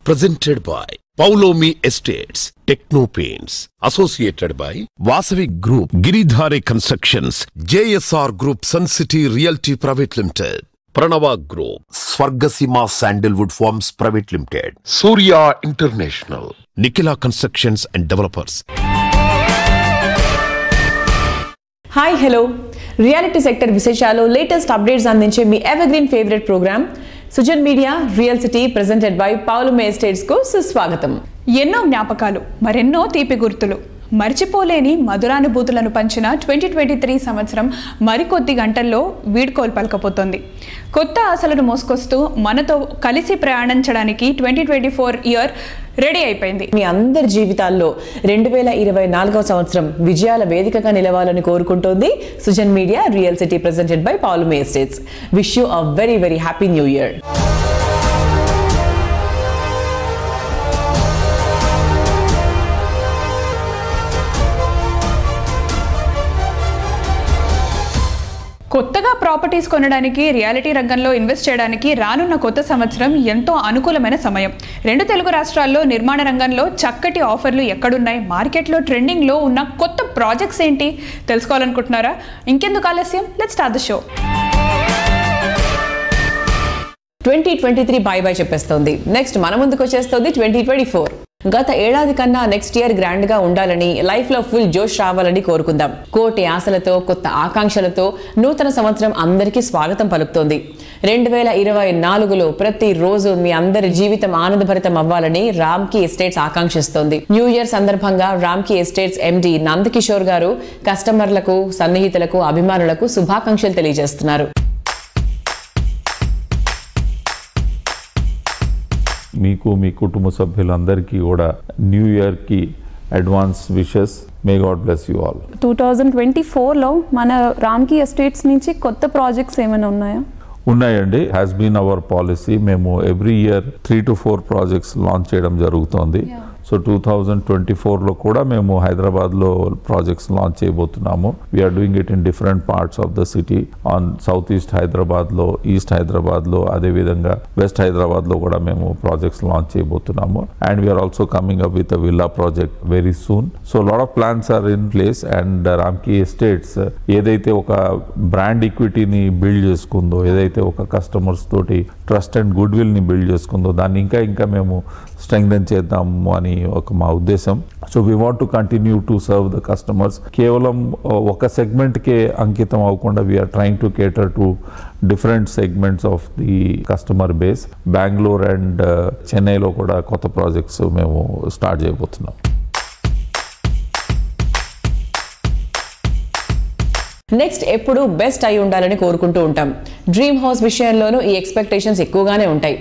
Presented by Paulomi Estates, Techno Paints, associated by Vasavi Group, Giridhare Constructions, JSR Group, Sun City Realty Private Limited, Pranava Group, Swargasima Sandalwood Farms Private Limited, Surya International, Nikila Constructions and Developers. Hi, hello. Reality sector విశేషాలు latest updates అందించే మీ evergreen favourite programme Sujan media real city presented by Poulomi estates కు సుస్వాగతం. ఎన్నో జ్ఞాపకాలు, మరెన్నో తీపి గుర్తులు, మర్చిపోలేని మధురానుభూతులను పంచిన 2023 సంవత్సరం మరికొద్ది గంటల్లో వీడ్కోలు పలకపోతోంది. కొత్త ఆశలను మోసుకొస్తూ మనతో కలిసి ప్రయాణించడానికి 2024 ఇయర్ రెడీ అయిపోయింది. మీ అందరి జీవితాల్లో 2024వ సంవత్సరం విజయాల వేదికగా నిలవాలని కోరుకుంటోంది Sujan media real city presented by Poulomi estates. Wish you a very very happy new year. కొత్తగా ప్రాపర్టీస్ కొనడానికి, రియాలిటీ రంగంలో ఇన్వెస్ట్ చేయడానికి రానున్న కొత్త సంవత్సరం ఎంతో అనుకూలమైన సమయం. 2 తెలుగు రాష్ట్రాల్లో నిర్మాణ రంగంలో చక్కటి ఆఫర్లు ఎక్కడున్నాయి, మార్కెట్లో ట్రెండింగ్లో ఉన్న కొత్త ప్రాజెక్ట్స్ ఏంటి తెలుసుకోవాలనుకుంటున్నారా? ఇంకెందుకు ఆలస్యం, let's start the show. 2023 bye bye చెప్పేస్తోంది. నెక్స్ట్ మన ముందుకు వచ్చేస్తోంది 2024. గత ఏడాది కన్నా నెక్స్ట్ ఇయర్ గ్రాండ్ గా ఉండాలని, లైఫ్ లో ఫుల్ జోష్ రావాలని కోరుకుందాం. కోటి ఆశలతో, కొత్త ఆకాంక్షలతో నూతన సంవత్సరం అందరికీ స్వాగతం పలుకుతోంది. 2024లో ప్రతి రోజు మీ అందరి జీవితం ఆనందభరితం అవ్వాలని రామ్కీ ఎస్టేట్స్ ఆకాంక్షిస్తోంది. న్యూ ఇయర్ సందర్భంగా రామ్కీ ఎస్టేట్స్ ఎండి నందకిషోర్ గారు కస్టమర్లకు, సన్నిహితులకు, అభిమానులకు శుభాకాంక్షలు తెలియజేస్తున్నారు. మీకు, మీ కుటుంబ సభ్యులందరికీ కూడా న్యూ ఇయర్ కి advance wishes. May God bless you all. 2024లో మన రామ్కీ ఎస్టేట్స్ నుంచి కొత్త ప్రాజెక్ట్స్ ఏమైనా ఉన్నాయా? ఉన్నాయండి. Has been our policy. మేము every year 3 to 4 projects launch చేయడం జరుగుతోంది. సో 2024లో కూడా మేము హైదరాబాద్లో ప్రాజెక్ట్స్ లాంచ్ చేయబోతున్నాము. We're doing it in different parts of the city. On south east హైదరాబాద్లో, ఈస్ట్ హైదరాబాద్లో, అదేవిధంగా వెస్ట్ హైదరాబాద్లో కూడా మేము ప్రాజెక్ట్స్ లాంచ్ చేయబోతున్నాము. And we are also coming up with a villa project very soon. So lot of plans are in place. And Ramky estates ఏదైతే ఒక brand ఈక్విటీని బిల్డ్ చేసుకుందో, ఏదైతే ఒక కస్టమర్స్ తోటి ట్రస్ట్ అండ్ గుడ్ విల్ని బిల్డ్ చేసుకుందో, దాన్ని ఇంకా మేము స్ట్రెంగ్థెన్ చేద్దాము అని ఒక మా ఉద్దేశం. So we want to continue to serve the customers. కేవలం ఒక సెగ్మెంట్కే అంకితం అవ్వకుండా we're trying to cater to different segments of the customer base. Bengaluru and చెన్నైలో కూడా కొత్త ప్రాజెక్ట్స్ మేము స్టార్ట్ చేయబోతున్నాం. నెక్స్ట్ ఎప్పుడు బెస్ట్ అయి ఉండాలని కోరుకుంటూ ఉంటాం. డ్రీమ్ హౌస్ విషయంలోనూ ఈ ఎక్స్పెక్టేషన్స్ ఎక్కువగానే ఉంటాయి.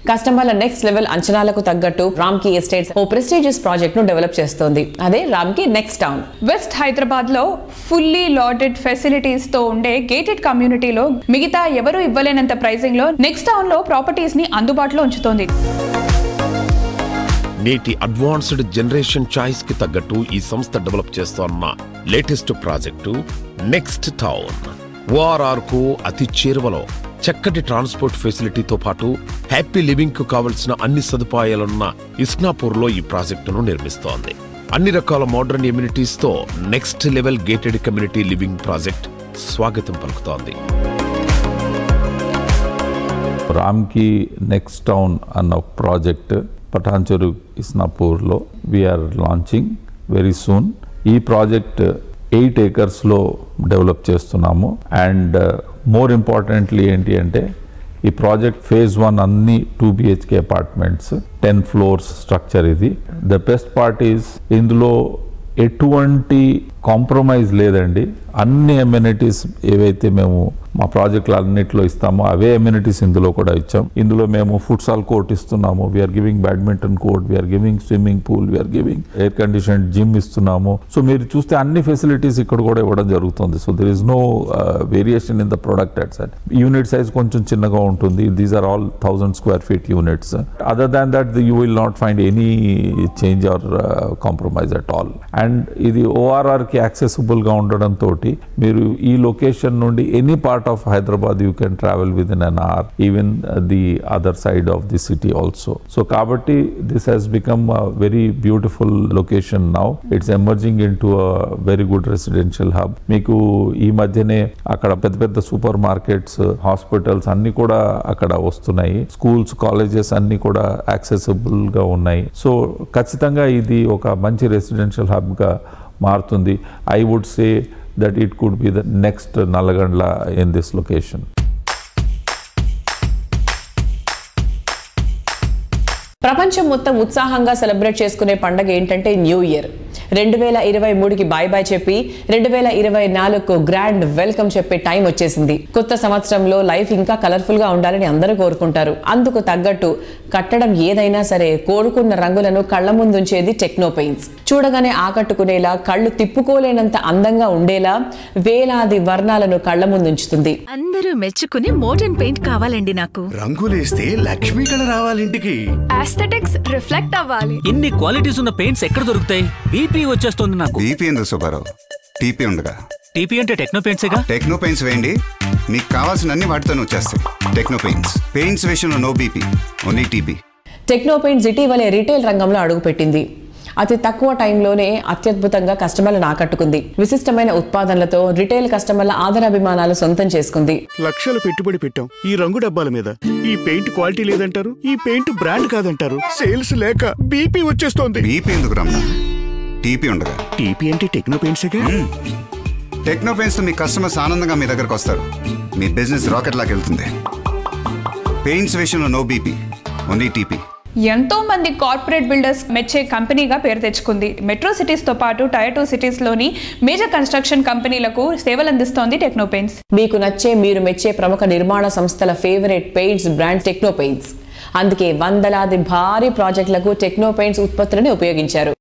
కస్టమర్ల నెక్స్ట్ లెవెల్ అంచనాలకు తగ్గట్టు రామ్కీ ఎస్టేట్స్ ఓ ప్రెస్టీజియస్ ప్రాజెక్ట్ ను డెవలప్ చేస్తోంది. అదే Ramky next town. West Hyderabad లో ఫుల్లీ లాటెడ్ ఫెసిలిటీస్ తో ఉండే గేటెడ్ కమ్యూనిటీలో మిగతా ఎవరు ఇవ్వలేనంత ప్రైసింగ్ లో నెక్స్ట్ టౌన్ లో ప్రాపర్టీస్ ని అందుబాటులో ఉంచుతోంది. నేటి అడ్వాన్స్డ్ జనరేషన్ చాయిస్ కి తగ్గట్టు ఈ సంస్థ డెవలప్ చేస్తోన్న latest project next town. ORR కు అతి చేరువలో చక్కటి ట్రాన్స్పోర్ట్ ఫెసిలిటీతో పాటు హ్యాపీ లివింగ్ కు కావలసిన అన్ని సదుపాయాలున్న ఇస్నాపూర్లో ఈ ప్రాజెక్టును నిర్మిస్తోంది. అన్ని రకాల మోడర్న్ ఎమ్యూనిటీస్ తో next level gated community living project స్వాగతం పలుకుతోంది. రామ్కీ నెక్స్ట్ టౌన్ అన్న ప్రాజెక్ట్ పటాన్చెరు ఇస్నాపూర్లో వీఆర్ లాంచింగ్ వెరీ సూన్. ఈ ప్రాజెక్ట్ 8 acresలో డెవలప్ చేస్తున్నాము. అండ్ మోర్ ఇంపార్టెంట్లీ ఏంటి అంటే ఈ ప్రాజెక్ట్ phase 1 అన్ని 2 BHK అపార్ట్మెంట్స్, 10 floors స్ట్రక్చర్. ఇది ద బెస్ట్ పార్ట్ ఈజ్ ఇందులో ఎటువంటి కాంప్రమైజ్ లేదండి. అన్ని అమ్యూనిటీస్ ఏవైతే మేము మా ప్రాజెక్టులు అన్నింటిలో ఇస్తామో అవే అమ్యూనిటీస్ ఇందులో కూడా ఇచ్చాం. ఇందులో మేము ఫుట్సాల్ కోర్ట్ ఇస్తున్నాము, we're giving badminton court, we're giving swimming pool, we're giving air condition gym ఇస్తున్నాము. సో మీరు చూస్తే అన్ని ఫెసిలిటీస్ ఇక్కడ కూడా ఇవ్వడం జరుగుతుంది. So there is no variation in the product at side. Unit size కొంచెం చిన్నగా ఉంటుంది. These are all 1000 square feet units. Other than that you will not find any change or compromise at all. And ఇది ORRకి యాక్సెసిబుల్గా ఉండడంతో మీరు ఈ location నుండి any part part of Hyderabad you can travel within an hour, even the other side of the city also. So Kabatti, this has become a very beautiful location now. It's emerging into a very good residential hub. Meeku ee madhyane akkada pedda pedda super markets, hospitals anni kuda akkada vastunayi. Schools, colleges anni kuda accessible ga unnayi. So ఖచ్చితంగా ఇది ఒక మంచి residential హబ్గా మారుతుంది. I would say that it could be the next Nalagandla in this location. ప్రపంచం మొత్తం ఉత్సాహంగా celebrate చేసుకునే పండుగ ఏంటంటే న్యూ ఇయర్. 2023కి బాయ్ బాయ్ చెప్పి 2024కు గ్రాండ్ వెల్కమ్ చెప్పే టైం వచ్చేసింది. కొత్త సంవత్సరంలో లైఫ్ ఇంకా కలర్ఫుల్ గా ఉండాలని అందరూ కోరుకుంటారు. అందుకు తగ్గట్టు కట్టడం ఏదైనా సరే కోరుకున్న రంగులను కళ్ల ముందుంచేది టెక్నో పెయింట్స్. చూడగానే ఆకట్టుకునేలా, కళ్ళు తిప్పుకోలేనంత అందంగా ఉండేలా వేలాది వర్ణాలను కళ్ల ముందుంచుతుంది. అందరూ మెచ్చుకునే మోడర్న్ పెయింట్ కావాలండి నాకు. రంగులేస్తే లక్ష్మీ కళ రావాలింటికి. ఆస్థెటిక్స్ రిఫ్లెక్ట్ అవ్వాలి. ఇన్ని క్వాలిటీస్ ఉన్న పెయింట్స్ ఎక్కడ దొరుకుతాయి? బీపీ వచ్చేస్తుంది నాకు. బీపీ ఎందుకు సుబ్బారావు? టీపీ ఉండగా. టీపీ అంటే టెక్నో పెయింట్సేగా. టెక్నో పెయింట్స్ వేయండి, మీకు కావాల్సినన్ని వాటితోనే వచ్చేస్తాయి. Techno paints. పెయింట్స్ విషయంలో no BP, only TP. Techno paints ఇటీవలే రీటైల్ రంగంలో అడుగుపెట్టింది. అతి తక్కువ టైంలోనే అత్యద్భుతంగా కస్టమర్లను ఆకట్టుకుంది. విశిష్టమైన ఉత్పాదనలతో రిటైల్ కస్టమర్ల ఆదరాభిమానాలు సొంతం చేసుకుంది. లక్షలు పెట్టుబడి పెట్టాం ఈ రంగు డబ్బాల మీద. ఈ పెయింట్ క్వాలిటీ లేదంటారు, ఈ పెయింట్ బ్రాండ్ కాదంటారు. సేల్స్ లేక బీపీ వచ్చేస్తోంది. బీపీ ఎందుకు రమ్మా? టీపీ ఉండగా. టీపీ అంటే టెక్నో పెయింట్సేగా. టెక్నో పెయింట్స్ మీ కస్టమర్స్ ఆనందంగా మీ దగ్గరకు వస్తారు. మీ బిజినెస్ రాకెట్ లాగా వెళ్తుంది. పెయింట్స్ విషయంలో నో బీపీ, ఓన్లీ టీపీ. ఎంతో మంది కార్పొరేట్ బిల్డర్స్ మెచ్చే కంపెనీగా పేరు తెచ్చుకుంది. మెట్రో సిటీస్ తో పాటు టైర్ 2 సిటీస్ లోని మేజర్ కన్స్ట్రక్షన్ కంపెనీలకు సేవలు అందిస్తోంది టెక్నో పెయింట్స్. మీకు నచ్చే, మీరు మెచ్చే ప్రముఖ నిర్మాణ సంస్థల favourite paints brand techno paints. అందుకే వందలాది భారీ ప్రాజెక్టులకు టెక్నో పెయింట్స్ ఉత్పత్తులను ఉపయోగించారు.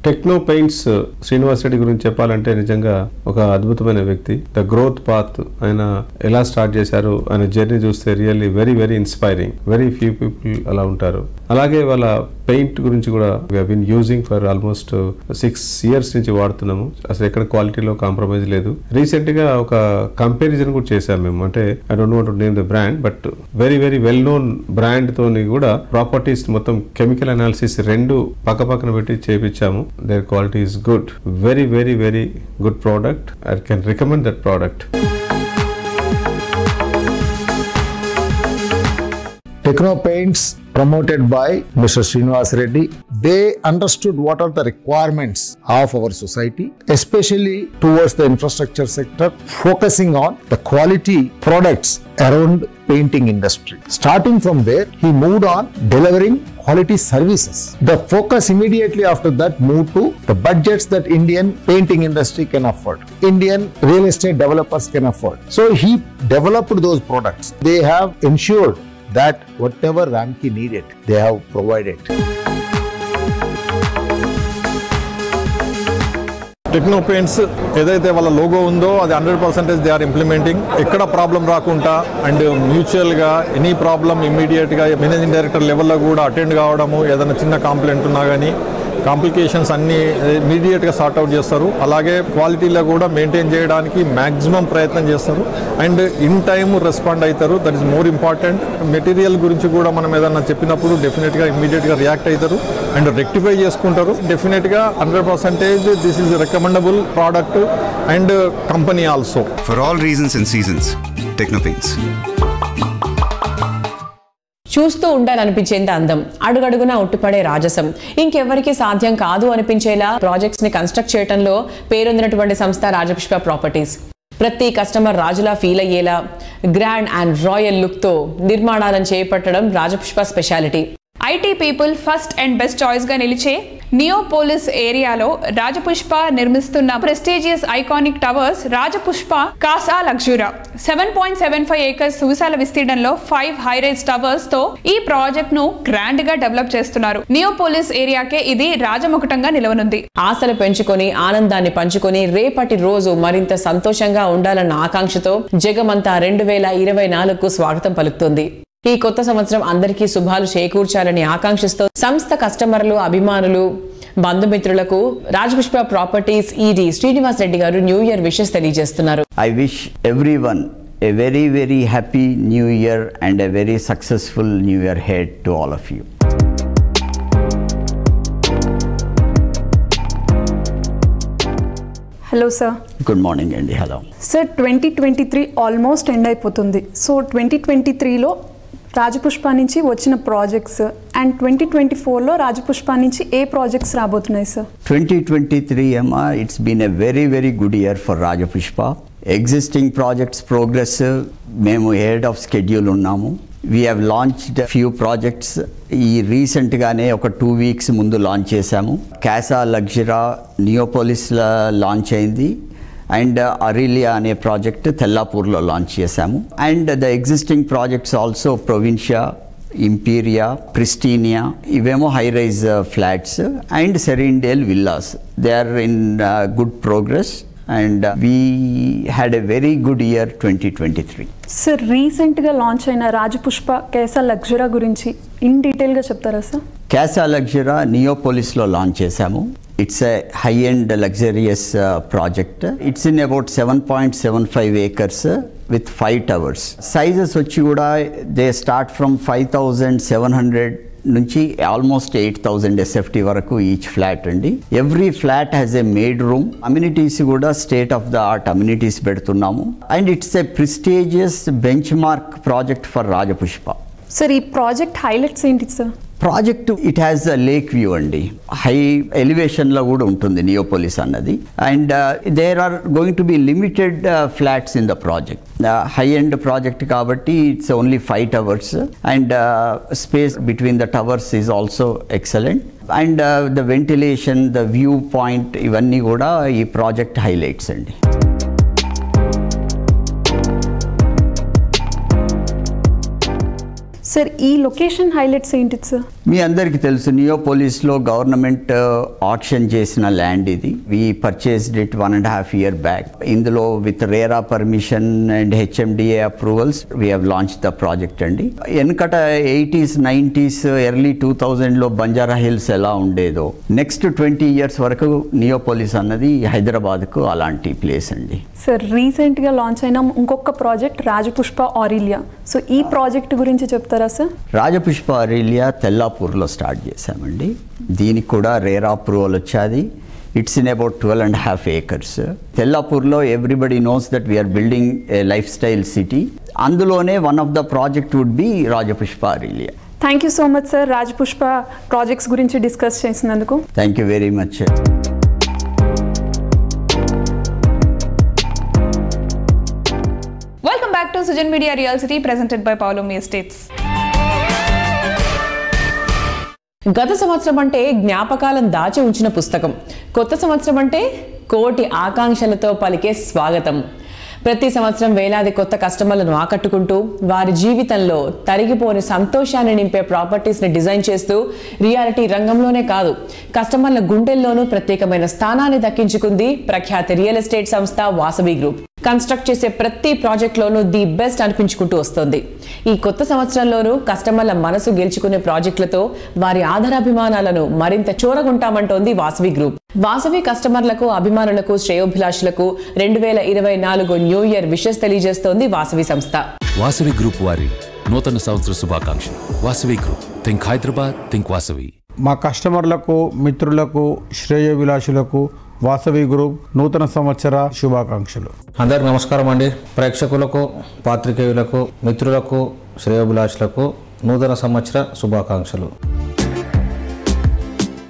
టెక్నో పెయింట్స్ శ్రీనివాస్ రెడ్డి గురించి చెప్పాలంటే నిజంగా ఒక అద్భుతమైన వ్యక్తి. ద గ్రోత్ పాత్ ఆయన ఎలా స్టార్ట్ చేశారు, ఆయన జర్నీ చూస్తే really very very inspiring. Very few people అలా ఉంటారు. అలాగే వాళ్ళ పెయింట్ గురించి కూడా we have been using for almost 6 years నుంచి వాడుతున్నాము. అసలు ఎక్కడ క్వాలిటీలో కాంప్రమైజ్ లేదు. రీసెంట్ గా ఒక కంపారిజన్ కూడా చేశాము మేము. అంటే I don't want to name the brand, but very very well known brand తోని కూడా ప్రాపర్టీస్ మొత్తం కెమికల్ అనాలిసిస్ 2 పక్కన పెట్టి చేపించాము. Their quality is good. Very, very, very good product. I can recommend that product. Techno Paints, promoted by Mr. Srinivas Reddy, they understood what are the requirements of our society, especially towards the infrastructure sector, focusing on the quality products around painting industry. Starting from there, he moved on delivering quality services. The focus immediately after that moved to the budgets that Indian painting industry can afford, Indian real estate developers can afford. So he developed those products. They have ensured that whatever Ramki needed, they have provided. Techno paints ఏదైతే వాళ్ళ logo ఉందో అది 100% they are implementing. ఎక్కడ problem రాకుండా and మ్యూచువల్గా any problem ఇమ్మీడియట్గా managing director లెవెల్లో కూడా attend కావడము, ఏదైనా చిన్న కంప్లైంట్ ఉన్నా కానీ కాంప్లికేషన్స్ అన్నీ ఇమీడియట్గా సార్ట్అవుట్ చేస్తారు. అలాగే క్వాలిటీలో కూడా మెయింటైన్ చేయడానికి మ్యాక్సిమం ప్రయత్నం చేస్తారు అండ్ ఇన్ టైమ్ రెస్పాండ్ అవుతారు. That is more important. Material గురించి కూడా మనం ఏదన్నా చెప్పినప్పుడు డెఫినెట్గా ఇమీడియట్గా రియాక్ట్ అవుతారు అండ్ రెక్టిఫై చేసుకుంటారు. డెఫినెట్గా 100% this is recommendable product and company also. For all reasons and seasons, techno paints. చూస్తూ ఉండాలనిపించేంత అందం, అడుగడుగునా ఉట్టిపడే రాజసం, ఇంకెవరికి సాధ్యం కాదు అనిపించేలా ప్రాజెక్ట్స్ ని కన్స్ట్రక్ట్ చేయడంలో పేరొందినటువంటి సంస్థ రాజపుష్ప ప్రాపర్టీస్. ప్రతి కస్టమర్ రాజులా ఫీల్ అయ్యేలా గ్రాండ్ అండ్ రాయల్ లుక్ తో నిర్మాణాలను చేపట్టడం Rajapushpa speciality. IT people first and best choice గా నిలిచే నియోపోలిస్ ఏరియాలో రాజపుష్ప నిర్మిస్తున్న prestigious iconic towers Rajapushpa Casa Luxura 7.75 acres సువిశాల విస్తీర్ణంలో 5 హైరైజ్ టవర్స్ తో ఈ ప్రాజెక్ట్ ను గ్రాండ్ గా డెవలప్ చేస్తున్నారు. నియోపోలిస్ ఏరియాకే ఇది రాజముకుటంగా నిలవనుంది. ఆశలు పెంచుకొని ఆనందాన్ని పంచుకొని రేపటి రోజు మరింత సంతోషంగా ఉండాలన్న ఆకాంక్షతో జగమంతా 2024కు స్వాగతం పలుకుతుంది. ఈ కొత్త సంవత్సరం అందరికీ శుభాలు చేకూర్చాలని ఆకాంక్షిస్తూ సంస్థ కస్టమర్లు, అభిమానులు బంధుమిత్రులకు రాజపుష్ప ప్రాపర్టీస్ ఈడీ శ్రీనివాస్ రెడ్డి గారు న్యూ ఇయర్ విషెస్ తెలియజేస్తున్నారు. I wish everyone a very, very happy new year and a very successful new year ahead to all of you. Hello sir. Good morning అండి. Hello sir. 2023 ఆల్మోస్ట్ ఎండ్ అయిపోతుంది. So 2023లో రాజపుష్ప నుంచి వచ్చిన projects and 2024లో Rajapushpa నుంచి ఏ projects రాబోతున్నాయి sir? 2023 అమ్మా, it's been a very very good year for Rajapushpa. Existing projects progress మేము head of schedule ఉన్నాము. We have launched few projects. ఈ రీసెంట్గానే ఒక 2 weeks ముందు లాంచ్ చేశాము. క్యాసా లగ్జరా నియోపోలిస్లో లాంచ్ అయింది అండ్ అరిలియా అనే ప్రాజెక్ట్ తెల్లాపూర్లో లాంచ్ చేశాము. And the existing projects also Provincia, Imperia, Pristinia, ఇవేమో high rise flats and Serendale villas. They are in good progress and we had a very good year 2023. Sir, రీసెంట్గా launch అయిన Rajapushpa Casa Luxura గురించి in డీటెయిల్గా చెప్తారా సార్? Casa Luxura నియోపోలిస్లో launch చేశాము. It's a high end luxurious project. It's in about 7.75 acres with 5 towers. Sizes వచ్చి కూడా దే స్టార్ట్ ఫ్రమ్ 5,700 నుంచి ఆల్మోస్ట్ 8,000 SFT వరకు ఈచ్ ఫ్లాట్ అండి. Every flat has a maid room. Amenities కూడా state of the art amenities పెడుతున్నాము. And it's a prestigious benchmark project for Rajapushpa. Sir, ఈ project highlights ఏంటి sir? Project it has a lake view అండి. High ఎలివేషన్లో కూడా ఉంటుంది నియోపోలిస్ అన్నది. And there are going to be limited flats in the project. High end project కాబట్టి it's only 5 towers and space between the towers is also excellent. And the ventilation, the view point, ఇవన్నీ కూడా ఈ project highlights అండి. Sir, ఈ location highlights ఏంటి sir? మీ అందరికీ తెలుసు, నియోపోలిస్లో గవర్నమెంట్ ఆక్షన్ చేసిన ల్యాండ్ ఇది. We purchased it 1.5 years back. ఇందులో with RERA permission and HMDA approvals we have launch the project అండి. వెనకట 80s, 90s, early 2000లో Banjara hills ఎలా ఉండేదో నెక్స్ట్ 20 years వరకు నియోపోలిస్ అన్నది హైదరాబాద్కు అలాంటి ప్లేస్ అండి. సార్, రీసెంట్గా లాంచ్ అయిన ఇంకొక ప్రాజెక్ట్ రాజపుష్ప ఆరిలియా. సో ఈ ప్రాజెక్ట్ గురించి చెప్తారా సార్? రాజపుష్ప ఆరిలియా తెల్లాపూర్లో స్టార్ట్ చేశామండి. దీనికి కూడా రేరా అప్రూవల్ వచ్చాది. It's in about 12.5 acres. తెల్లాపూర్లో everybody knows that we're building a lifestyle city. అందులోనే one of the project would be Rajapushpa Aurelia. Thank you so much sir, Rajapushpa projects గురించి discuss చేసినందుకు. Thank you very much. Welcome back to Sujan Media Real City presented by Paulomi Estates. గత సంవత్సరం అంటే జ్ఞాపకాలను దాచి ఉంచిన పుస్తకం. కొత్త సంవత్సరం అంటే కోటి ఆకాంక్షలతో పలికే స్వాగతం. ప్రతి సంవత్సరం వేలాది కొత్త కస్టమర్లను ఆకట్టుకుంటూ వారి జీవితంలో తరిగిపోని సంతోషాన్ని నింపే ప్రాపర్టీస్ని డిజైన్ చేస్తూ రియాలిటీ రంగంలోనే కాదు, కస్టమర్ల గుండెల్లోనూ ప్రత్యేకమైన స్థానాన్ని దక్కించుకుంది ప్రఖ్యాత రియల్ ఎస్టేట్ సంస్థ వాసవి గ్రూప్. కన్స్ట్రక్ట్ చేసే ప్రతి ప్రాజెక్ట్లోనూ ది బెస్ట్ అనిపించుకుంటూ వస్తుంది. ఈ కొత్త సంవత్సరంలోనూ కస్టమర్ల మనసు గెలుచుకునే ప్రాజెక్టులతో వారి ఆధారాభిమానాలను మరింత చూరగుంటామంటోంది వాసవి గ్రూప్. వాసవి కస్టమర్లకు, అభిమానులకు, శ్రేయోభిలాషులకు 2024 న్యూ ఇయర్ విషెస్ తెలియజేస్తోంది వాసవి సంస్థ. వాసవి గ్రూప్ వారి నూతన సంవత్సర శుభాకాంక్షలు. Vasavi group, think Hyderabad, think Vasavi. మా కస్టమర్లకు, మిత్రులకు, శ్రేయోభిలాషులకు వాసవి గ్రూప్ నూతన సంవత్సర శుభాకాంక్షలు. అందరికి నమస్కారం అండి. ప్రేక్షకులకు, పాత్రికేయులకు, మిత్రులకు, శ్రేయోభిలాషులకు నూతన సంవత్సర శుభాకాంక్షలు.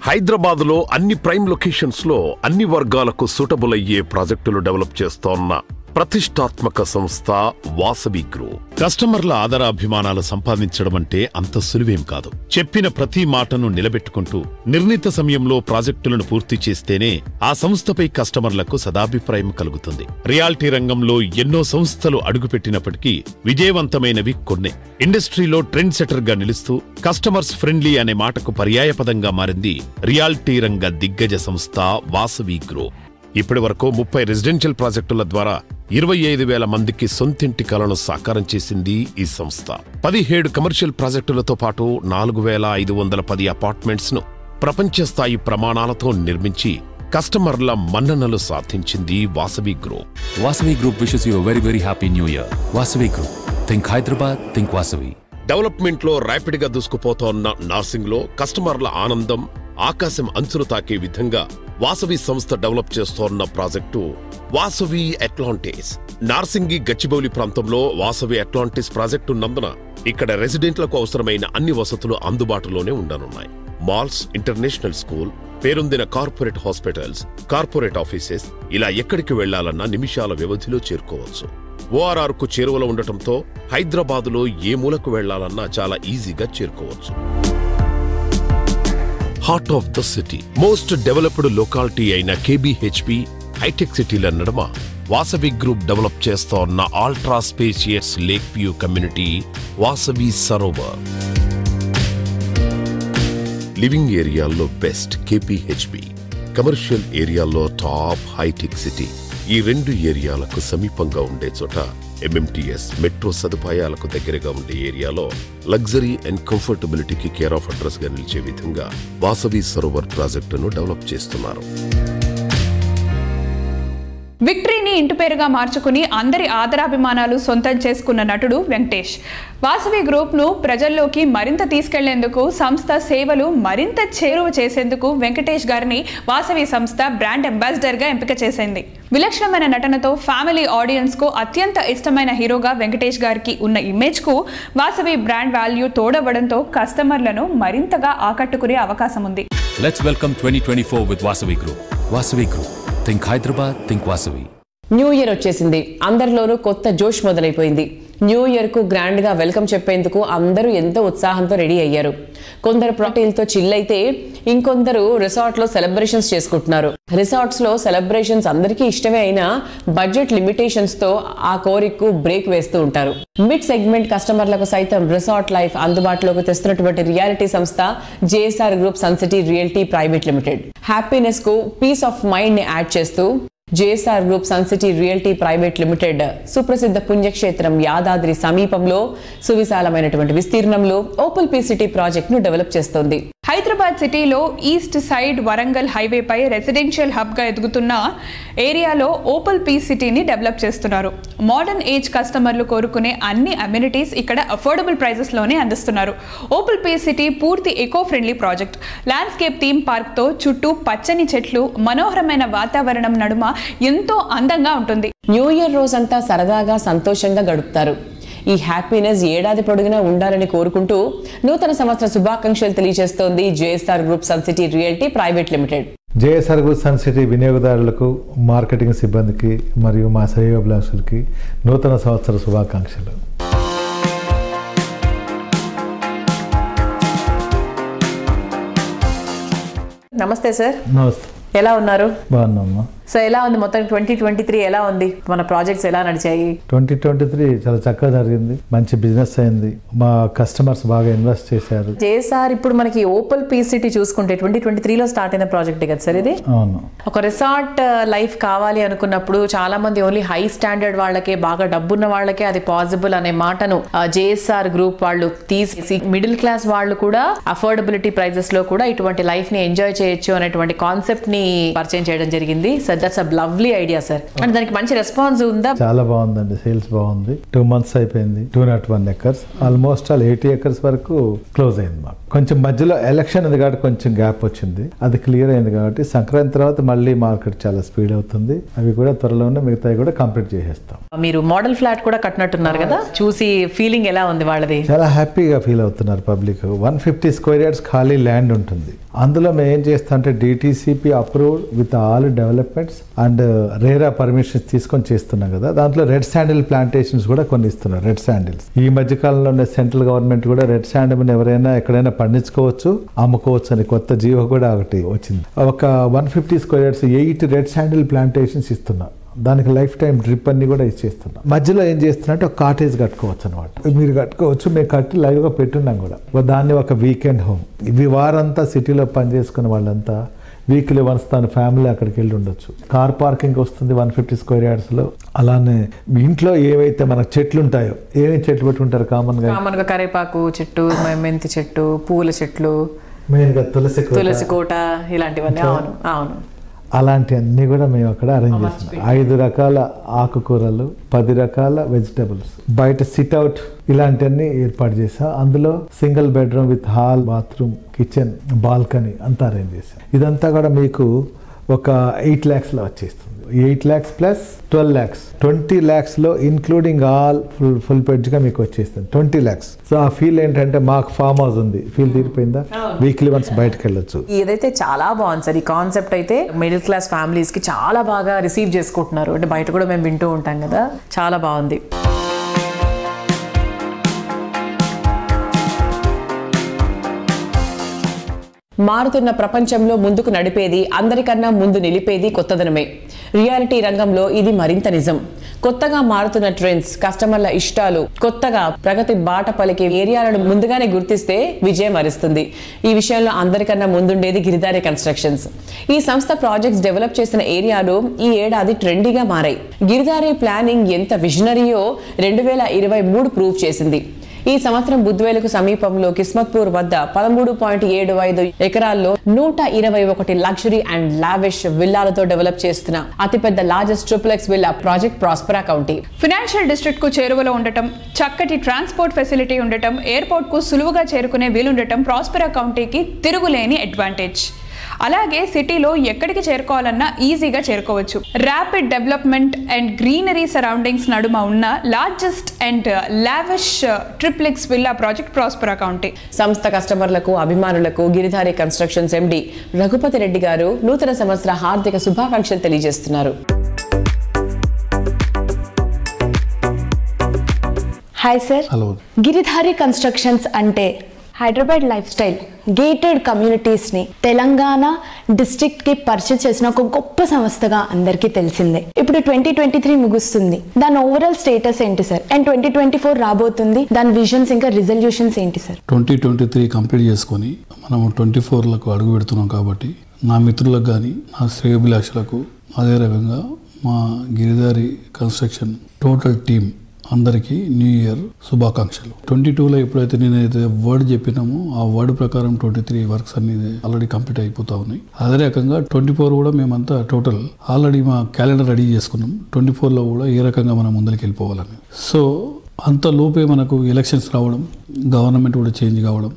హైదరాబాద్లో అన్ని ప్రైమ్ లొకేషన్స్ లో అన్ని వర్గాలకు సూటబుల్ అయ్యే ప్రాజెక్టులు డెవలప్ చేస్తోన్న ప్రతిష్టాత్మక సంస్థ వాసవి గ్రూప్. కస్టమర్ల ఆదరాభిమానాలు సంపాదించడం అంటే అంత సులువేం కాదు. చెప్పిన ప్రతి మాటను నిలబెట్టుకుంటూ నిర్ణీత సమయంలో ప్రాజెక్టులను పూర్తి చేస్తేనే ఆ సంస్థపై కస్టమర్లకు సదాభిప్రాయం కలుగుతుంది. రియాలిటీ రంగంలో ఎన్నో సంస్థలు అడుగుపెట్టినప్పటికీ విజయవంతమైనవి కొన్నే. ఇండస్ట్రీలో ట్రెండ్ సెటర్ గా నిలుస్తూ కస్టమర్స్ ఫ్రెండ్లీ అనే మాటకు పర్యాయపదంగా మారింది రియాలిటీ రంగ దిగ్గజ సంస్థ వాసవి గ్రూప్. ఇప్పటి వరకు 30 రెసిడెన్షియల్ ప్రాజెక్టుల ద్వారా 25,000 మందికి సొంతింటి కలను సాకారం చేసింది ఈ సంస్థ. 17 కమర్షియల్ ప్రాజెక్టులతో పాటు 4,510 అపార్ట్మెంట్స్ ను ప్రపంచ స్థాయి ప్రమాణాలతో నిర్మించి కస్టమర్ల మన్ననలు సాధించింది Vasavi group. Vasavi group wishes you very very happy new year. Vasavi group, think Hyderabad, think Vasavi. Development లో ర్యాపిడ్ గా దూసుకుపోతోన్న నర్సింగ్ లో కస్టమర్ల ఆనందం ఆకాశం అంచులు తాకే విధంగా వాసవి సంస్థ డెవలప్ చేస్తోన్న ప్రాజెక్టు వాసవి అట్లాంటిస్. నార్సింగి గచ్చిబౌలి ప్రాంతంలో వాసవి అట్లాంటిస్ ప్రాజెక్టు ఉన్నందున ఇక్కడ రెసిడెంట్లకు అవసరమైన అన్ని వసతులు అందుబాటులోనే ఉండనున్నాయి. మాల్స్, ఇంటర్నేషనల్ స్కూల్, పేరొందిన కార్పొరేట్ హాస్పిటల్స్, కార్పొరేట్ ఆఫీసెస్, ఇలా ఎక్కడికి వెళ్లాలన్నా నిమిషాల వ్యవధిలో చేరుకోవచ్చు. ORR కు చేరువలో ఉండటంతో హైదరాబాదులో ఏ మూలకు వెళ్లాలన్నా చాలా ఈజీగా చేరుకోవచ్చు. Heart of the city, most developed locality అయిన KBHP హైటెక్ సిటీల నడుమ వాసవి గ్రూప్ డెవలప్ చేస్తోన్న ultra spacious lake view community Vasavi Sarovar. Living ఏరియాల్లో బెస్ట్ KPHP, కమర్షియల్ ఏరియాల్లో టాప్ హైటెక్ సిటీ. ఈ రెండు ఏరియాలకు సమీపంగా ఉండే చోట MMTS మెట్రో సదుపాయాలకు దగ్గరగా ఉండే ఏరియాలో లగ్జరీ అండ్ కంఫర్టబిలిటీకి కేర్ ఆఫ్ అడ్రస్ గా నిలిచే విధంగా వాసవి సరోవర్ ప్రాజెక్టును డెవలప్ చేస్తున్నారు. విక్టరీని ఇంటి పేరుగా మార్చుకుని అందరి ఆదరాభిమానాలు సొంతం చేసుకున్న నటుడు వెంకటేష్. వాసవి గ్రూప్ను ప్రజల్లోకి మరింత తీసుకెళ్లేందుకు, సంస్థ సేవలు మరింత చేరువ చేసేందుకు వెంకటేష్ గారిని వాసవి సంస్థ బ్రాండ్ అంబాసిడర్గా ఎంపిక చేసింది. విలక్షణమైన నటనతో ఫ్యామిలీ ఆడియన్స్కు అత్యంత ఇష్టమైన హీరోగా వెంకటేష్ గారికి ఉన్న ఇమేజ్కు వాసవి బ్రాండ్ వాల్యూ తోడవడంతో కస్టమర్లను మరింతగా ఆకట్టుకునే అవకాశం ఉంది. Let's welcome 2024 with Vasavi group. Vasavi group, think Hyderabad, think Vasavi. New year వచ్చేసింది. అందరిలోనూ కొత్త జోష్ మొదలైపోయింది. న్యూ ఇయర్ కు గ్రాండ్ గా వెల్కమ్ చెప్పేందుకు అందరూ ఎంతో ఉత్సాహంతో రెడీ అయ్యారు. కొందరు ప్రాటీలతో చిల్ అయితే ఇంకొందరు రిసార్ట్ లో సెలబ్రేషన్స్ చేసుకుంటున్నారు. రిసార్ట్స్ లో సెలబ్రేషన్స్ అందరికీ ఇష్టమే అయినా బడ్జెట్ లిమిటేషన్స్ తో ఆ కోరికకు బ్రేక్ వేస్తూ ఉంటారు. మిడ్ సెగ్మెంట్ కస్టమర్లకు సైతం రిసార్ట్ లైఫ్ అందుబాటులోకి తెస్తున్నటువంటి రియాలిటీ సంస్థ JSR group sun city realty private limited. Happiness కు పీస్ ఆఫ్ మైండ్ ని యాడ్ చేస్తూ JSR group sun city realty private limited సుప్రసిద్ధ పుణ్యక్షేత్రం యాదాద్రి సమీపంలో సువిశాలమైనటువంటి విస్తీర్ణంలో ఓపల్ పీ సిటీ ప్రాజెక్ట్ ను డెవలప్ చేస్తోంది. హైదరాబాద్ సిటీలో ఈస్ట్ సైడ్ వరంగల్ హైవేపై రెసిడెన్షియల్ హబ్గా ఎదుగుతున్న ఏరియాలో ఓపల్ పీ సిటీని డెవలప్ చేస్తున్నారు. మోడర్న్ ఏజ్ కస్టమర్లు కోరుకునే అన్ని అమ్యూనిటీస్ ఇక్కడ అఫోర్డబుల్ ప్రైజెస్లోనే అందిస్తున్నారు. ఓపల్ పీ సిటీ పూర్తి eco friendly project. Landscape theme పార్క్తో చుట్టూ పచ్చని చెట్లు, మనోహరమైన వాతావరణం నడుమ ఎంతో అందంగా ఉంటుంది. న్యూ ఇయర్ రోజంతా సరదాగా సంతోషంగా గడుపుతారు. ఈ హ్యాపీనెస్ ఏడాది పొడుగునా ఉండాలని కోరుకుంటూ నూతన సంవత్సర శుభాకాంక్షలు తెలియజేస్తోంది JSR group sun city realty private limited. JSR group sun city వినియోగదారులకు, మార్కెటింగ్ సిబ్బందికి మరియు మా శ్రేయోభిలాషులకి నూతన సంవత్సర శుభాకాంక్షలు. నమస్తే సార్. నమస్తే. ఎలా ఉన్నారు? బాగున్నామ్మా. సో ఎలా ఉంది మొత్తం 2023 ఎలా ఉంది? మన ప్రాజెక్ట్స్ ఎలా నడిచాయి? 2023 చాలా చక్కగా జరిగింది. మంచి బిజినెస్ అయింది. మా కస్టమర్స్ బాగా ఇన్వెస్ట్ చేశారు. JSR ఇప్పుడు మనకి ఓపల్ పీ సిటీ చూసుకుంటే 2023లో స్టార్ట్ అయిన ప్రాజెక్ట్ కదా సార్ ఇది? అవును. ఒక రిసార్ట్ లైఫ్ కావాలి అనుకున్నప్పుడు చాలా మంది ఓన్లీ హై స్టాండర్డ్ వాళ్ళకే, బాగా డబ్బున్న వాళ్ళకే అది పాసిబుల్ అనే మాటను JSR గ్రూప్ వాళ్ళు తీసి మిడిల్ క్లాస్ వాళ్ళు కూడా అఫోర్డబిలిటీ ప్రైజెస్ లో కూడా ఇటువంటి లైఫ్ ని ఎంజాయ్ చేయొచ్చు అనేటువంటి కాన్సెప్ట్ ని పరిచయం చేయడం జరిగింది. That's a lovely idea sir. అంటే దానికి మంచి రెస్పాన్స్ ఉందా? చాలా బాగుందండి. సేల్స్ బాగుంది. 2 months అయిపోయింది. 201 acres, ఆల్మోస్ట్ 80 acres వరకు క్లోజ్ అయింది. మాకు కొంచెం మధ్యలో ఎలక్షన్ ఉంది కాబట్టి కొంచెం గ్యాప్ వచ్చింది. అది క్లియర్ అయింది కాబట్టి సంక్రాంతి తర్వాత మళ్ళీ మార్కెట్ చాలా స్పీడ్ అవుతుంది. అవి కూడా త్వరలోనే మిగతాయి కూడా కంప్లీట్ చేసేస్తాం. మీరు మోడల్ ఫ్లాట్ కూడా కట్టినట్టున్నారు కదా, చూసి ఫీలింగ్ ఎలా ఉంది వాళ్ళది? చాలా హ్యాపీగా ఫీల్ అవుతున్నారు పబ్లిక్. 150 square yards ఖాళీ ల్యాండ్ ఉంటుంది. అందులో మేము ఏం చేస్తాం అంటే DTCP approved with all developments and RERA permissions తీసుకొని చేస్తున్నాం కదా. దాంట్లో రెడ్ శాండిల్ ప్లాంటేషన్స్ కూడా కొన్ని ఇస్తున్నారు. రెడ్ శాండిల్స్ ఈ మధ్య కాలంలో సెంట్రల్ గవర్నమెంట్ కూడా రెడ్ శాండిల్ ఎవరైనా ఎక్కడైనా పండించుకోవచ్చు, అమ్ముకోవచ్చు అని కొత్త జీవో కూడా ఒకటి వచ్చింది. ఒక 150 square yards 8 red sandal plantations ఇస్తున్నారు. దానికి లైఫ్ టైం డ్రిప్ అన్ని కూడా ఇచ్చేస్తున్నాం. మధ్యలో ఏం చేస్తున్నట్టు ఒక కాటేజ్ కట్టుకోవచ్చు అనమాట. మీరు కట్టుకోవచ్చు. మేము కట్టి లైవ్గా పెట్టున్నాం కూడా. దాన్ని ఒక వీకెండ్ హోమ్. ఇవి వారంతా సిటీలో పనిచేసుకున్న వాళ్ళంతా వీక్లీ వన్స్ తన ఫ్యామిలీ అక్కడికి వెళ్ళి ఉండొచ్చు. కార్ పార్కింగ్ వస్తుంది 150 square yards లో. అలానే మీ ఇంట్లో ఏవైతే మనకు చెట్లు ఉంటాయో, ఏమేమి చెట్లు పెట్టుకుంటారు కామన్గా? కరేపాకు చెట్టు, మెంతి చెట్టు, పూల చెట్లు, మెయిన్గా తులసి కోట ఇలాంటివన్నీ. అవును అవును. అలాంటివన్నీ కూడా మేము అక్కడ అరేంజ్ చేస్తాం. 5 రకాల ఆకుకూరలు, 10 రకాల వెజిటబుల్స్, బయట సిట్అవుట్ ఇలాంటివన్నీ ఏర్పాటు చేసాం. అందులో single bedroom with hall, bathroom, kitchen, balcony అంతా అరేంజ్ చేసాం. ఇదంతా కూడా మీకు ఒక 8 lakhsలో వచ్చేస్తుంది. 8 lakhs ప్లస్ 12 lakhs, 20 lakhsలో ఇన్క్లూడింగ్ ఆల్ ఫుల్ పెడ్జ్గా మీకు వచ్చేస్తుంది 20 lakhs. సో ఆ ఫీల్ ఏంటంటే మాకు ఫామ్ హౌస్ ఉంది, ఫీల్ తీరిపోయిందా, వీక్లీ వన్స్ బయటకు వెళ్ళొచ్చు. ఇదైతే చాలా బాగుంది సార్. ఈ కాన్సెప్ట్ అయితే మిడిల్ క్లాస్ ఫ్యామిలీస్ కి చాలా బాగా రిసీవ్ చేసుకుంటున్నారు. అంటే బయట కూడా మేము వింటూ ఉంటాం కదా, చాలా బాగుంది. మారుతున్న ప్రపంచంలో ముందుకు నడిపేది, అందరికన్నా ముందు నిలిపేది కొత్తదనమే. రియాలిటీ రంగంలో ఇది మరింత నిజం. కొత్తగా మారుతున్న ట్రెండ్స్, కస్టమర్ల ఇష్టాలు, కొత్తగా ప్రగతి బాట పలికే ఏరియాలను ముందుగానే గుర్తిస్తే విజయం వరిస్తుంది. ఈ విషయంలో అందరికన్నా ముందుండేది గిరిధారి కన్స్ట్రక్షన్స్. ఈ సంస్థ ప్రాజెక్ట్స్ డెవలప్ చేసిన ఏరియాలు ఈ ఏడాది ట్రెండీగా మారాయి. గిరిధారి ప్లానింగ్ ఎంత విజనరీయో 2023 ప్రూవ్ చేసింది. ఈ సంవత్సరం బుద్వేలుకు సమీపంలో కిస్మత్పూర్ వద్ద 13.75 ఎకరాల్లో 121 లగ్జరీ అండ్ లావిష్ విల్లాలతో డెవలప్ చేస్తున్న అతిపెద్ద largest triplex villa project Prospera county. Financial district కు చేరువలో ఉండటం, చక్కటి ట్రాన్స్పోర్ట్ ఫెసిలిటీ ఉండటం, ఎయిర్పోర్ట్ కు సులువుగా చేరుకునే వీలుండటం ప్రాస్పెరా కౌంటీకి తిరుగులేని అడ్వాంటేజ్. అలాగే సిటీలో ఎక్కడికి చేరుకోవాలన్నా ఈజీగా చేరుకోవచ్చు. Rapid development and greenery surroundings నడుమ ఉన్న largest and lavish triplex villa project Prospera County. సంస్థ కస్టమర్లకు, అభిమానులకు గిరిధారి కన్స్ట్రక్షన్స్ ఎండి రఘుపతి రెడ్డి గారు నూతన సంవత్సర హార్దిక శుభాకాంక్షలు తెలియజేస్తున్నారు. Hi sir. Hello. Giridhari constructions అంటే హైదరాబాద్ లైఫ్ స్టైల్, గేటెడ్ కమ్యూనిటీస్ని తెలంగాణ డిస్ట్రిక్ట్కి పరిచయం చేసిన ఒక గొప్ప సంస్థగా అందరికీ తెలిసిందే. ఇప్పుడు 2023 ముగుస్తుంది. దాని ఓవరాల్ స్టేటస్ ఏంటి సార్? అండ్ 2024 రాబోతుంది, దాని విజన్స్ ఇంకా రిజల్యూషన్స్ ఏంటి సార్? 2023 కంప్లీట్ చేసుకొని మనం 24లకు అడుగు పెడుతున్నాం కాబట్టి నా మిత్రులకు కానీ, నా శ్రేయోభిలాషులకు, అదే రకంగా మా గిరిధారి కన్స్ట్రక్షన్ టోటల్ టీమ్ అందరికీ న్యూ ఇయర్ శుభాకాంక్షలు. 22లో ఎప్పుడైతే నేనైతే వర్డ్ చెప్పినామో ఆ వర్డ్ ప్రకారం 23 వర్క్స్ అన్ని ఆల్రెడీ కంప్లీట్ అయిపోతా ఉన్నాయి. అదే రకంగా 24 కూడా మేమంతా టోటల్ ఆల్రెడీ మా క్యాలెండర్ రెడీ చేసుకున్నాం. 24లో కూడా ఏ రకంగా మనం ముందరికి వెళ్ళిపోవాలని. సో అంత లోపే మనకు ఎలక్షన్స్ రావడం, గవర్నమెంట్ కూడా చేంజ్ కావడం.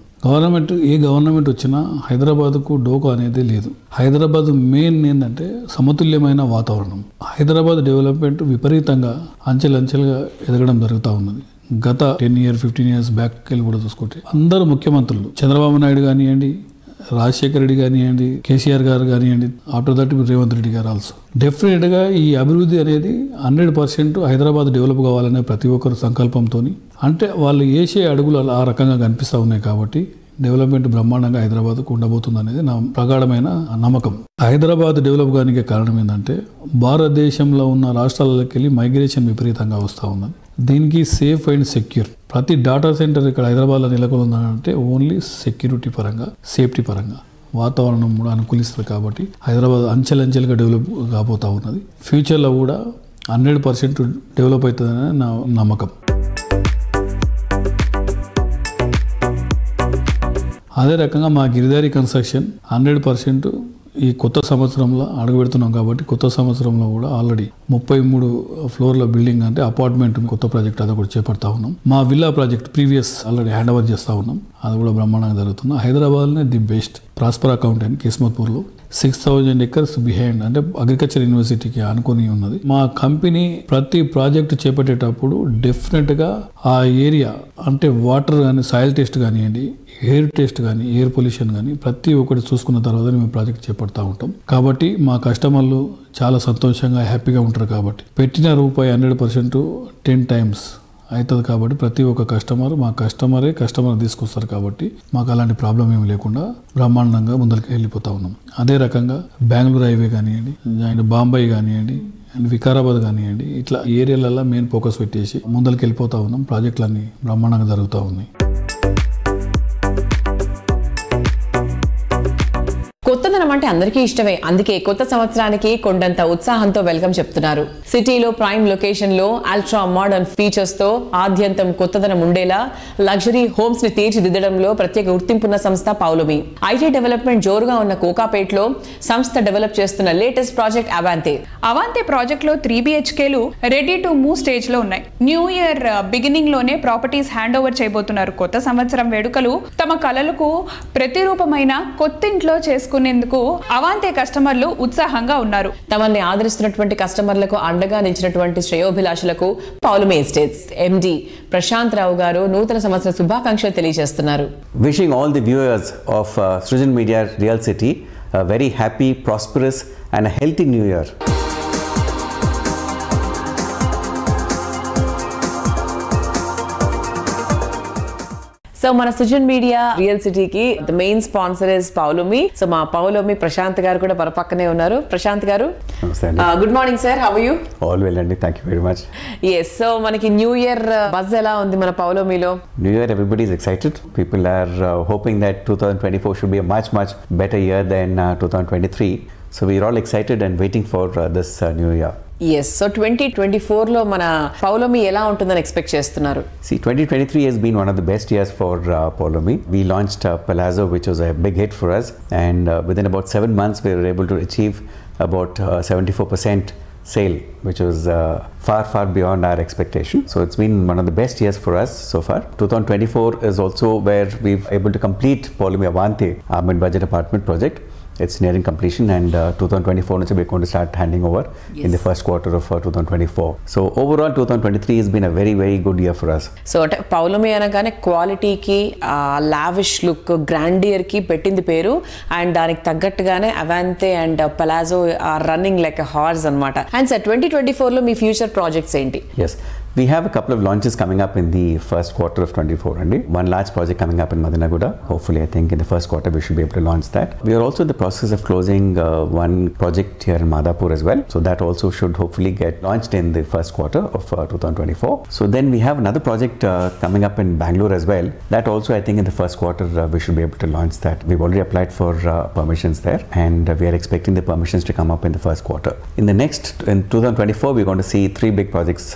ఏ గవర్నమెంట్ వచ్చినా హైదరాబాద్కు డోకా అనేది లేదు. హైదరాబాద్ మెయిన్ ఏంటంటే సమతుల్యమైన వాతావరణం. హైదరాబాద్ డెవలప్మెంట్ విపరీతంగా అంచెలంచెలుగా ఎదగడం జరుగుతూ ఉన్నది. గత 10 years 15 years బ్యాక్ వెళ్ళి కూడా చూసుకుంటే అందరూ ముఖ్యమంత్రులు, చంద్రబాబు నాయుడు కానివ్వండి, రాజశేఖర రెడ్డి కానివ్వండి, కేసీఆర్ గారు కానివ్వండి, ఆఫ్టర్ దట్ రేవంత్ రెడ్డి గారు ఆల్సో. డెఫినెట్గా ఈ అభివృద్ధి అనేది 100% హైదరాబాద్ డెవలప్ కావాలనే ప్రతి ఒక్కరు సంకల్పంతో, అంటే వాళ్ళు వేసే అడుగులు ఆ రకంగా కనిపిస్తూ ఉన్నాయి కాబట్టి డెవలప్మెంట్ బ్రహ్మాండంగా హైదరాబాద్కు ఉండబోతుంది అనేది నా ప్రగాఢమైన నమ్మకం. హైదరాబాద్ డెవలప్ కానికే కారణం ఏంటంటే భారతదేశంలో ఉన్న రాష్ట్రాలకి వెళ్ళి మైగ్రేషన్ విపరీతంగా వస్తూ ఉన్నది. దీనికి సేఫ్ అండ్ సెక్యూర్ ప్రతి డేటా సెంటర్ ఇక్కడ హైదరాబాద్లో నెలకొందంటే ఓన్లీ సెక్యూరిటీ పరంగా, సేఫ్టీ పరంగా వాతావరణం కూడా అనుకూలిస్తుంది కాబట్టి హైదరాబాద్ అంచెలంచెలుగా డెవలప్ కాబోతూ ఉన్నది. ఫ్యూచర్లో కూడా 100% డెవలప్ అవుతుందనే నా నమ్మకం. అదే రకంగా మా గిరిధారి కన్స్ట్రక్షన్ 100% ఈ కొత్త సంవత్సరంలో అడుగుపెడుతున్నాం కాబట్టి కొత్త సంవత్సరంలో కూడా ఆల్రెడీ 33 ఫ్లోర్ల బిల్డింగ్ అంటే అపార్ట్మెంట్ కొత్త ప్రాజెక్ట్ అది కూడా చేపడతా ఉన్నాం. మా villa project previous already hand over చేస్తూ ఉన్నాం. అది కూడా బ్రహ్మాండంగా జరుగుతుంది. హైదరాబాద్లోనే ది బెస్ట్ ప్రాస్పెరా కౌంటీ అని కిస్మత్పూర్లో 6000 acres బిహైండ్ అంటే అగ్రికల్చర్ యూనివర్సిటీకి అనుకుని ఉన్నది. మా కంపెనీ ప్రతి ప్రాజెక్ట్ చేపట్టేటప్పుడు డెఫినెట్గా ఆ ఏరియా అంటే వాటర్ కానీ, సాయిల్ టెస్ట్ కానివ్వండి, ఎయిర్ టెస్ట్ కానీ, ఎయిర్ పొల్యూషన్ కానీ ప్రతి ఒక్కటి చూసుకున్న తర్వాత మేము ప్రాజెక్ట్ చేపడతా ఉంటాం. కాబట్టి మా కస్టమర్లు చాలా సంతోషంగా, హ్యాపీగా ఉంటారు. కాబట్టి పెట్టిన రూపాయి 100% 10 times అవుతుంది. కాబట్టి ప్రతి ఒక్క కస్టమర్ మా కస్టమర్ తీసుకొస్తారు. కాబట్టి మాకు అలాంటి ప్రాబ్లం ఏమి లేకుండా బ్రహ్మాండంగా ముందరికి వెళ్ళిపోతా ఉన్నాం. అదే రకంగా బెంగళూరు హైవే కానివ్వండి, అండ్ బాంబే కానివ్వండి, అండ్ వికారాబాద్ కానివ్వండి, ఇట్లా ఏరియాలలో మెయిన్ ఫోకస్ పెట్టేసి ముందరికి వెళ్ళిపోతా ఉన్నాం. ప్రాజెక్టులన్నీ బ్రహ్మాండంగా జరుగుతూ ఉన్నాయి. కొత్తదనం అంటే అందరికీ ఇష్టమే. అందుకే కొత్త సంవత్సరానికి కొండంత ఉత్సాహంతో వెల్కమ్ చెప్తున్నారు. సిటీలో ప్రైమ్ లొకేషన్ లో అల్ట్రా మోడర్న్ ఫీచర్స్ తో ఆద్యంతం కొత్తదనం ఉండేలా లగ్జరీ హోమ్స్ ని తీర్చిదిద్దడంలో ప్రత్యేక గుర్తింపున్న సంస్థ పౌలోమి. ఐటీ డెవలప్మెంట్ జోరుగా ఉన్న కోకాపేట్లో సంస్థ డెవలప్ చేస్తున్న లేటెస్ట్ ప్రాజెక్ట్ అవాంతే ప్రాజెక్ట్ లో 3 BHKలు రెడీ టు మూవ్ స్టేజ్ లో ఉన్నాయి. న్యూ ఇయర్ బిగినింగ్ లోనే ప్రాపర్టీస్ హ్యాండ్ ఓవర్ చేయబోతున్నారు. కొత్త సంవత్సరం వేడుకలు తమ కలలకు ప్రతిరూపమైన కొత్తింట్లో చేసుకునేందుకు అవాంతే కస్టమర్లు ఉత్సాహంగా ఉన్నారు. తమని ఆదరిస్తున్నటువంటి కస్టమర్లకు అండగా నిలిచినటువంటి శ్రేయోభిలాషులకు పౌలోమి ఎస్టేట్స్ ఎండి ప్రశాంత్ రావు గారు నూతన సంవత్సర శుభాకాంక్షలు తెలియజేస్తున్నారు. Wishing all the viewers of Srijan Media Real City a very happy, prosperous and a healthy new year. So మన సుజన్ మీడియా రియల్ సిటీకి the main sponsor is Poulomi. So మా పౌలోమి ప్రశాంత్ గారు కూడా పక్కనే ఉన్నారు. ప్రశాంత్ గారు, good morning sir, how are you? All well అండి, thank you very much. yes, so మనకి న్యూ ఇయర్ బజ్ ఎలా ఉంది మన పౌలోమిలో? New Year, everybody is excited. People are hoping that 2024 should be a much better year than 2023. So we are all excited and waiting for this new year. yes, so 2024 లో మన పౌలోమి ఎలా ఉంటుందని expect చేస్తున్నారు? See, 2023 has been one of the best years for Polomi. We launched Palazzo, which was a big hit for us, and within about 7 months we were able to achieve about 74% sale, which was far beyond our expectation. So it's been one of the best years for us so far. 2024 is also where we've able to complete Polomi Avante, our mid-budget apartment project. It's nearing completion, and 2024 we're going to start handing over in the first quarter of 2024. So overall 2023 has been a very good year for us. So అంటే పౌలోమి అనగానే క్వాలిటీకి lavish look grandeur కి పెట్టింది పేరు, and దానికి తగ్గట్టుగానే Avante and Palazzo are running like a horse అన్నమాట. And sir 2024 లో మీ ఫ్యూచర్ ప్రాజెక్ట్స్ ఏంటి? Yes, we have a couple of launches coming up in the first quarter of 24. And one large project coming up in Madinaguda. Hopefully, I think in the first quarter we should be able to launch that. We are also in the process of closing one project here in Madhapur as well. So that also should hopefully get launched in the first quarter of 2024. So then we have another project coming up in Bangalore as well. That also I think in the first quarter we should be able to launch that. We've already applied for permissions there, and we are expecting the permissions to come up in the first quarter. In 2024 we're going to see 3 big projects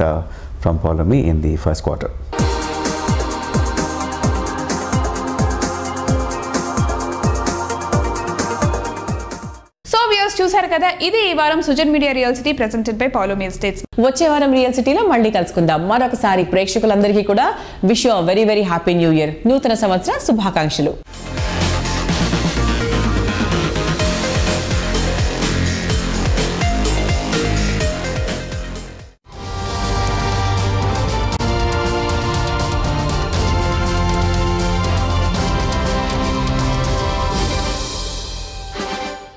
from Polomi in the first quarter. So viewers చూశారు కదా, ఇది ఈ వారం Sujan media real city presented by Poulomi estates. వచ్చే వారం real సిటీలో మళ్ళీ కలుసుకుందాం. మరొకసారి ప్రేక్షకులందరికీ కూడా wish you very happy new year, నూతన సంవత్సర శుభాకాంక్షలు.